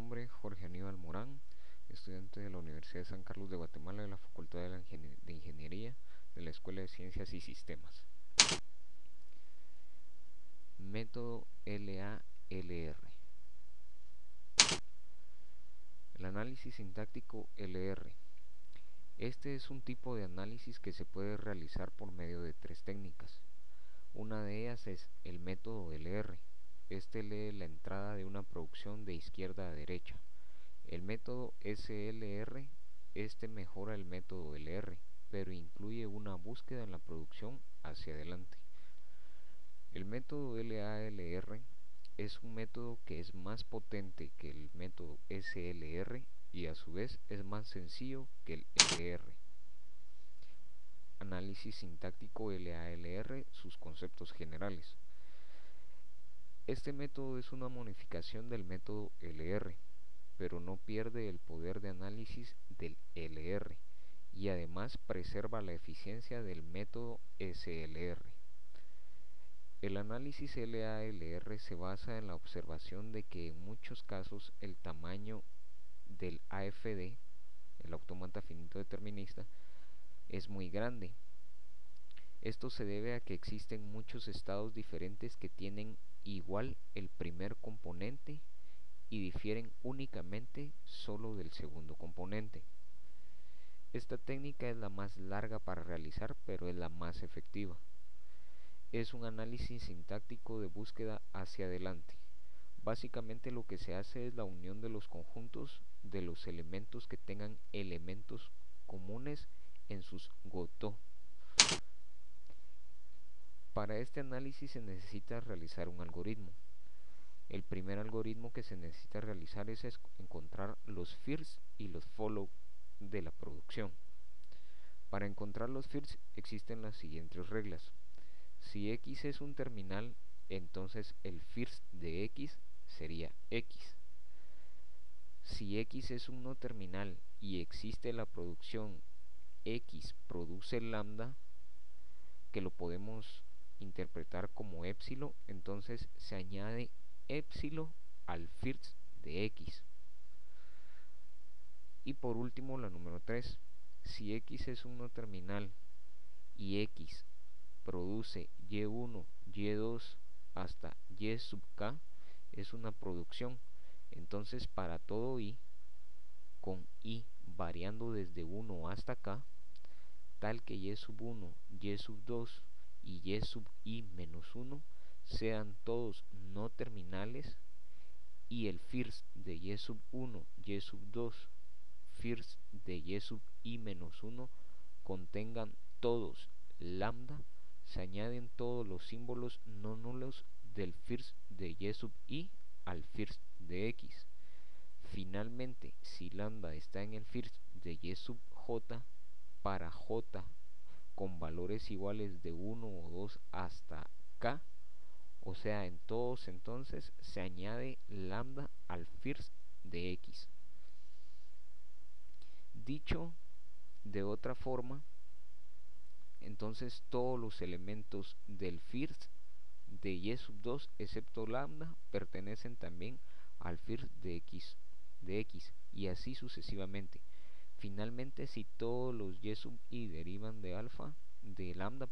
nombre Jorge Aníbal Morán, estudiante de la Universidad de San Carlos de Guatemala de la Facultad de Ingeniería de la Escuela de Ciencias y Sistemas. Método LALR. El análisis sintáctico LR. Este es un tipo de análisis que se puede realizar por medio de tres técnicas. Una de ellas es el método LR. Este lee la entrada de una producción de izquierda a derecha. El método SLR, este mejora el método LR, pero incluye una búsqueda en la producción hacia adelante. El método LALR es un método que es más potente que el método SLR y a su vez es más sencillo que el LR. Análisis sintáctico LALR, sus conceptos generales. Este método es una modificación del método LR, pero no pierde el poder de análisis del LR y además preserva la eficiencia del método SLR. El análisis LALR se basa en la observación de que en muchos casos el tamaño del AFD, el autómata finito determinista, es muy grande. Esto se debe a que existen muchos estados diferentes que tienen igual el primer componente y difieren únicamente solo del segundo componente. Esta técnica es la más larga para realizar, pero es la más efectiva. Es un análisis sintáctico de búsqueda hacia adelante. Básicamente lo que se hace es la unión de los conjuntos de los elementos que tengan elementos comunes en sus goto. Para este análisis se necesita realizar un algoritmo. El primer algoritmo que se necesita realizar es encontrar los first y los follow de la producción. Para encontrar los first existen las siguientes reglas. Si x es un terminal, entonces el first de x sería x. Si x es un no terminal y existe la producción x produce lambda, que lo podemos interpretar como épsilon, entonces se añade épsilon al first de x. Y por último la número 3, si x es un no terminal y x produce y1, y2 hasta y sub k, es una producción. Entonces para todo i, con i variando desde 1 hasta k, tal que y sub 1, y sub 2 y y sub i menos 1 sean todos no terminales y el first de y sub 1, y sub 2, first de y sub i menos 1 contengan todos lambda, se añaden todos los símbolos no nulos del first de y sub i al first de x. Finalmente, si lambda está en el first de y sub j, para j con valores iguales de 1 o 2 hasta k, o sea en todos, entonces se añade lambda al first de x. Dicho de otra forma, entonces todos los elementos del first de y sub 2 excepto lambda pertenecen también al first de x y así sucesivamente. Finalmente, si todos los y sub i derivan de lambda,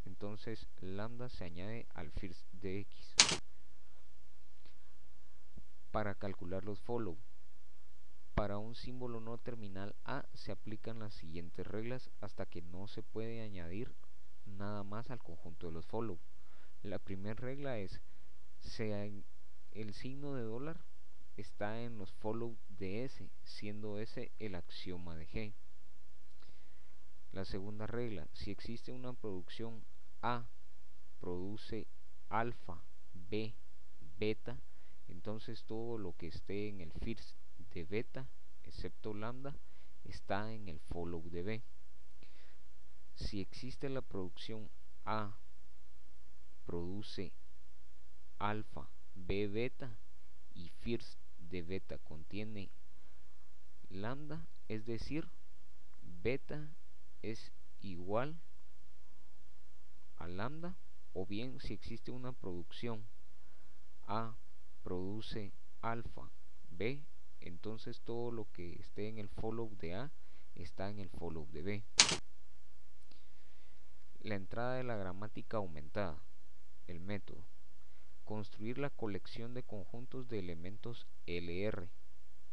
entonces lambda se añade al first de x. Para calcular los follow, para un símbolo no terminal a se aplican las siguientes reglas hasta que no se puede añadir nada más al conjunto de los follow. La primera regla es el signo de dólar está en los follow de S, siendo S el axioma de G. La segunda regla, si existe una producción A produce alfa, B, beta, entonces todo lo que esté en el first de beta, excepto lambda, está en el follow de B. Si existe la producción A produce alfa, B, beta y first de beta contiene lambda, es decir, beta es igual a lambda, o bien si existe una producción A produce alfa, B entonces todo lo que esté en el follow de A está en el follow de B. La entrada de la gramática aumentada. El método. Construir la colección de conjuntos de elementos LR.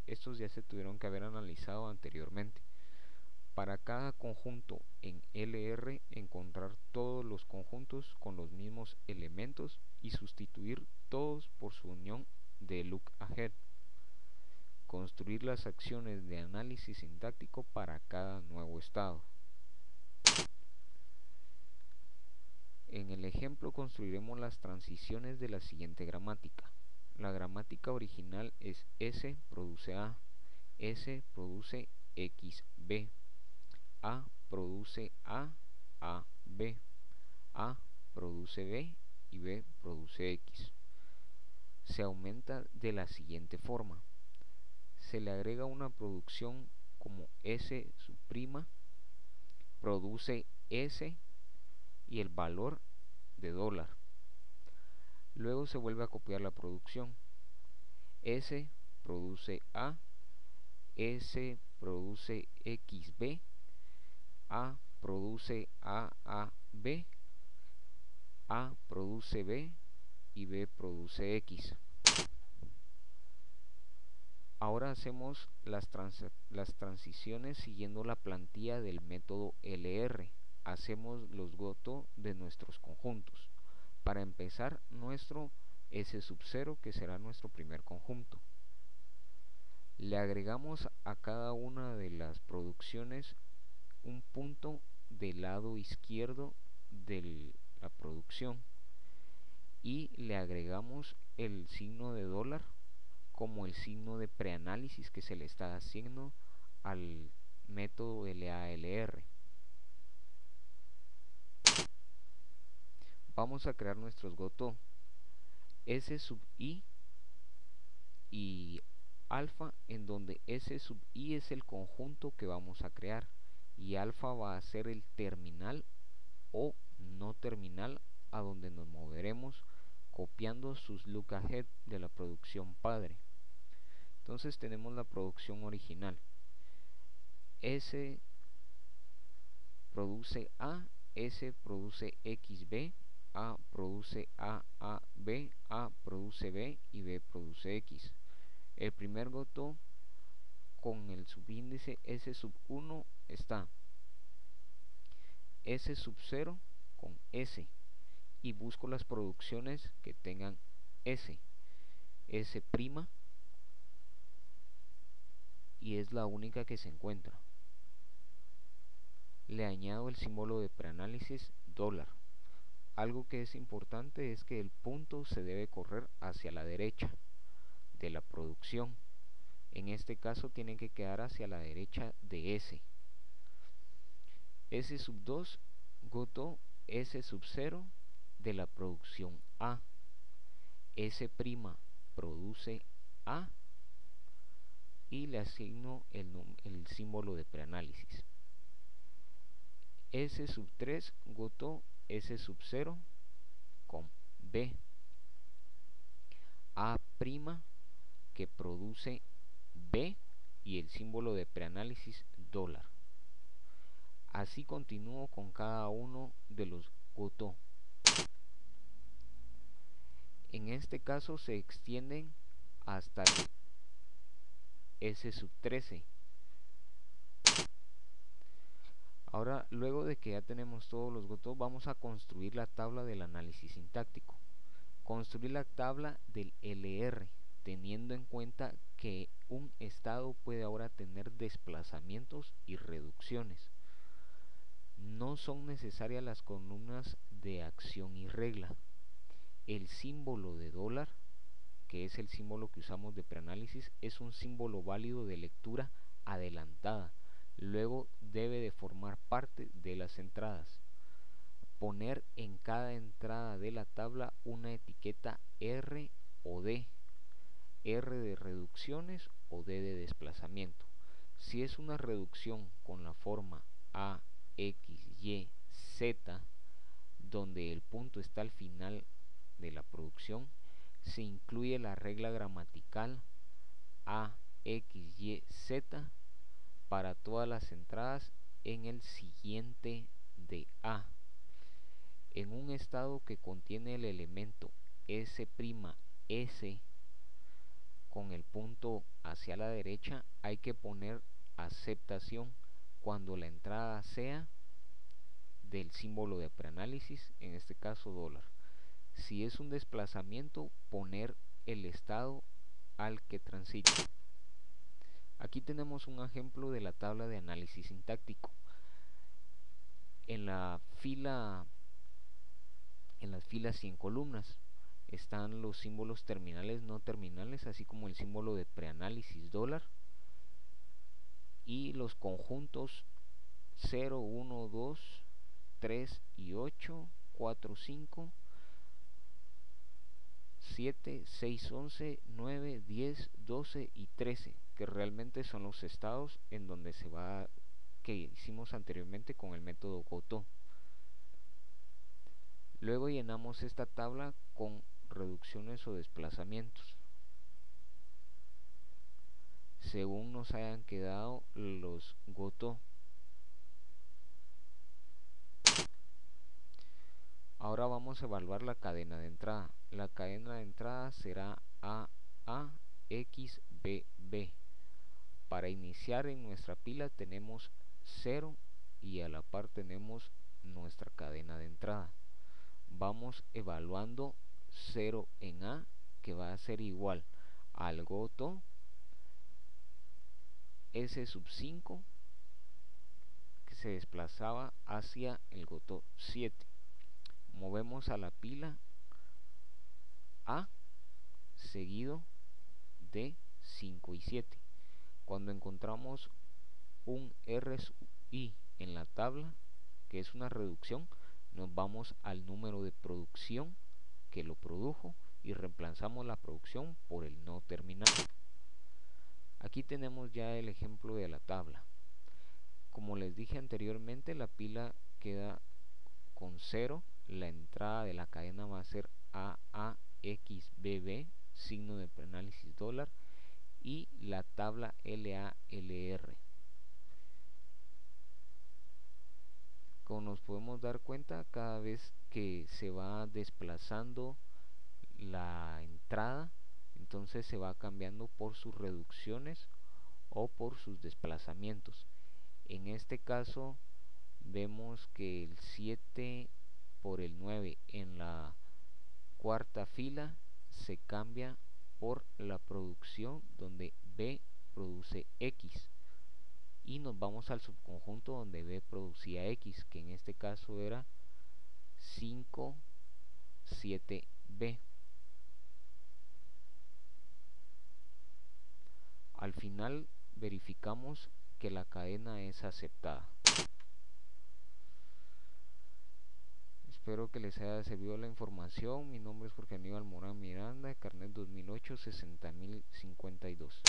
Estos ya se tuvieron que haber analizado anteriormente. Para cada conjunto en LR, encontrar todos los conjuntos con los mismos elementos y sustituir todos por su unión de lookahead. Construir las acciones de análisis sintáctico para cada nuevo estado. En el ejemplo construiremos las transiciones de la siguiente gramática. La gramática original es S produce A, S produce XB, A produce A B, A produce B y B produce X. Se aumenta de la siguiente forma. Se le agrega una producción como S sub'P produce S y el valor de dólar. Luego se vuelve a copiar la producción. S produce A, S produce XB, A produce AAB, A produce B y B produce X. Ahora hacemos las transiciones siguiendo la plantilla del método LR. Hacemos los goto de nuestros conjuntos. Para empezar, nuestro S0, que será nuestro primer conjunto. Le agregamos a cada una de las producciones un punto del lado izquierdo de la producción y le agregamos el signo de dólar como el signo de preanálisis que se le está haciendo al método LALR. Vamos a crear nuestros goto. S sub i y alfa, en donde S sub i es el conjunto que vamos a crear y alfa va a ser el terminal o no terminal a donde nos moveremos copiando sus lookahead de la producción padre. Entonces tenemos la producción original. S produce A, S produce XB, A produce AAB, A produce B y B produce X. El primer goto con el subíndice S sub 1 está S sub 0 con S y busco las producciones que tengan S, S' y es la única que se encuentra. Le añado el símbolo de preanálisis dólar. Algo que es importante es que el punto se debe correr hacia la derecha de la producción. En este caso tiene que quedar hacia la derecha de S. S sub 2 goto S sub 0 de la producción A. S' produce A y le asigno el símbolo de preanálisis. S sub 3 goto S sub 0 con B. A' que produce B y el símbolo de preanálisis dólar. Así continúo con cada uno de los goto. En este caso se extienden hasta el S sub 13. Ahora, luego de que ya tenemos todos los gotos, vamos a construir la tabla del análisis sintáctico. Construir la tabla del LR, teniendo en cuenta que un estado puede ahora tener desplazamientos y reducciones. No son necesarias las columnas de acción y regla. El símbolo de dólar, que es el símbolo que usamos de preanálisis, es un símbolo válido de lectura adelantada. Luego debe de formar parte de las entradas. Poner en cada entrada de la tabla una etiqueta R o D, R de reducciones o D de desplazamiento. Si es una reducción con la forma A, X, Y, Z, donde el punto está al final de la producción, se incluye la regla gramatical A, X, Y, Z para todas las entradas en el siguiente de A. En un estado que contiene el elemento S', S con el punto hacia la derecha, hay que poner aceptación cuando la entrada sea del símbolo de preanálisis, en este caso dólar. Si es un desplazamiento, poner el estado al que transita. Aquí tenemos un ejemplo de la tabla de análisis sintáctico. En las filas y en columnas están los símbolos terminales, no terminales, así como el símbolo de preanálisis dólar, y los conjuntos 0, 1, 2, 3 y 8, 4, 5, 7, 6, 11, 9, 10, 12 y 13, que realmente son los estados en donde se va, que hicimos anteriormente con el método Goto. Luego llenamos esta tabla con reducciones o desplazamientos según nos hayan quedado los Goto. Ahora vamos a evaluar la cadena de entrada. La cadena de entrada será AA, X, B, B. Para iniciar en nuestra pila tenemos 0 y a la par tenemos nuestra cadena de entrada. Vamos evaluando 0 en A, que va a ser igual al Goto S sub 5, que se desplazaba hacia el Goto 7. Movemos a la pila A seguido de 5 y 7. Cuando encontramos un RI en la tabla, que es una reducción, nos vamos al número de producción que lo produjo y reemplazamos la producción por el no terminal. Aquí tenemos ya el ejemplo de la tabla. Como les dije anteriormente, la pila queda con 0, la entrada de la cadena va a ser AAXBB, signo de preanálisis dólar, y la tabla LALR. Como nos podemos dar cuenta, cada vez que se va desplazando la entrada, entonces se va cambiando por sus reducciones o por sus desplazamientos. En este caso vemos que el 7 por el 9 en la cuarta fila se cambia por la producción donde B produce X, y nos vamos al subconjunto donde B producía X, que en este caso era 5, 7B. Al final verificamos que la cadena es aceptada. Espero que les haya servido la información. Mi nombre es Jorge Aníbal Morán Miranda, carnet 2008 60052.